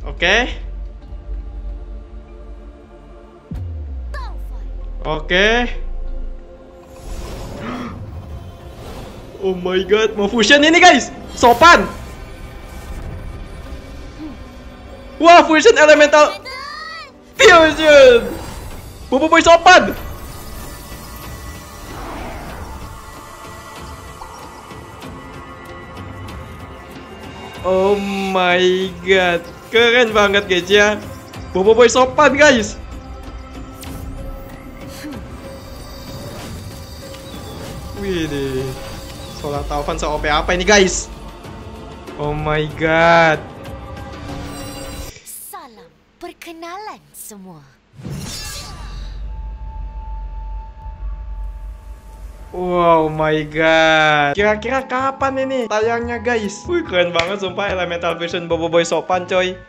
Oke. Oke. Oh my god, mau fusion ini guys. Sopan. Wah, fusion elemental fusion. Bobo Boy sopan. Oh my god, keren banget guys ya. Bobo Boy sopan guys. Wih deh, Solar Taufan se-OP apa ini guys? Oh my god. Salam perkenalan semua. Wow my god. Kira-kira kapan ini tayangnya guys? Wih keren banget sumpah Elemental Fusion Bobo Boy sopan coy.